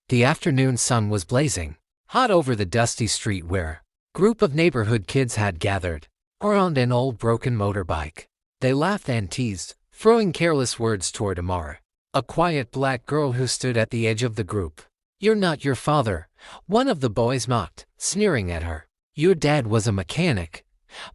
The afternoon sun was blazing hot over the dusty street where a group of neighborhood kids had gathered around an old broken motorbike. They laughed and teased, throwing careless words toward Amara, a quiet black girl who stood at the edge of the group. "You're not your father," one of the boys mocked, sneering at her. "Your dad was a mechanic,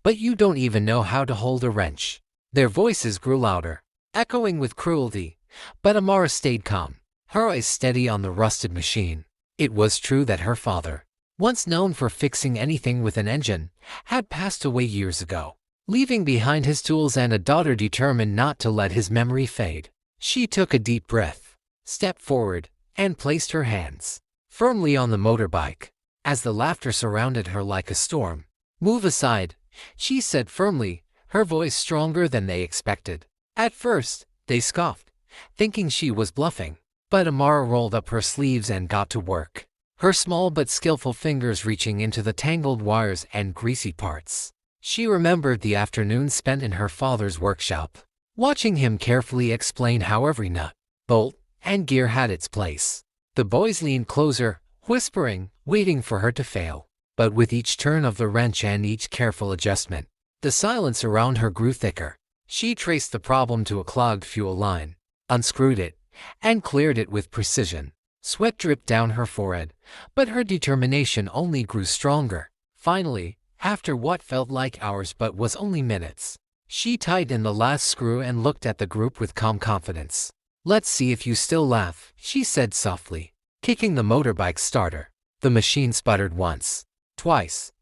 but you don't even know how to hold a wrench." Their voices grew louder, echoing with cruelty, but Amara stayed calm, her eyes steady on the rusted machine. It was true that her father, once known for fixing anything with an engine, had passed away years ago, leaving behind his tools and a daughter determined not to let his memory fade. She took a deep breath, stepped forward, and placed her hands firmly on the motorbike. As the laughter surrounded her like a storm, "Move aside," she said firmly, her voice stronger than they expected. At first, they scoffed, thinking she was bluffing, but Amara rolled up her sleeves and got to work, her small but skillful fingers reaching into the tangled wires and greasy parts. She remembered the afternoon spent in her father's workshop, watching him carefully explain how every nut, bolt, and gear had its place. The boys leaned closer, whispering, waiting for her to fail. But with each turn of the wrench and each careful adjustment, the silence around her grew thicker. She traced the problem to a clogged fuel line, unscrewed it, and cleared it with precision. Sweat dripped down her forehead, but her determination only grew stronger. Finally, after what felt like hours but was only minutes, she tightened the last screw and looked at the group with calm confidence. "Let's see if you still laugh," she said softly, kicking the motorbike starter. The machine sputtered once, twice,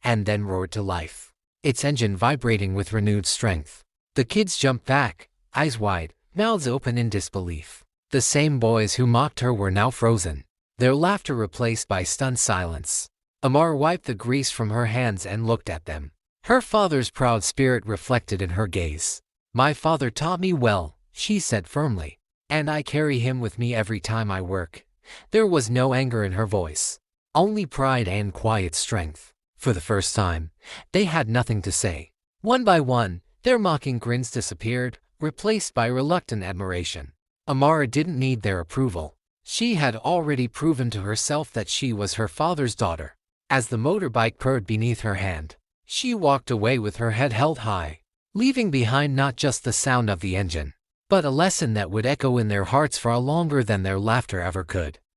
and then roared to life, its engine vibrating with renewed strength. The kids jumped back, eyes wide, mouths open in disbelief. The same boys who mocked her were now frozen, their laughter replaced by stunned silence. Amara wiped the grease from her hands and looked at them, her father's proud spirit reflected in her gaze. "My father taught me well," she said firmly, "and I carry him with me every time I work." There was no anger in her voice, only pride and quiet strength. For the first time, they had nothing to say. One by one, their mocking grins disappeared, replaced by reluctant admiration. Amara didn't need their approval. She had already proven to herself that she was her father's daughter. As the motorbike purred beneath her hand, she walked away with her head held high, leaving behind not just the sound of the engine, but a lesson that would echo in their hearts far longer than their laughter ever could.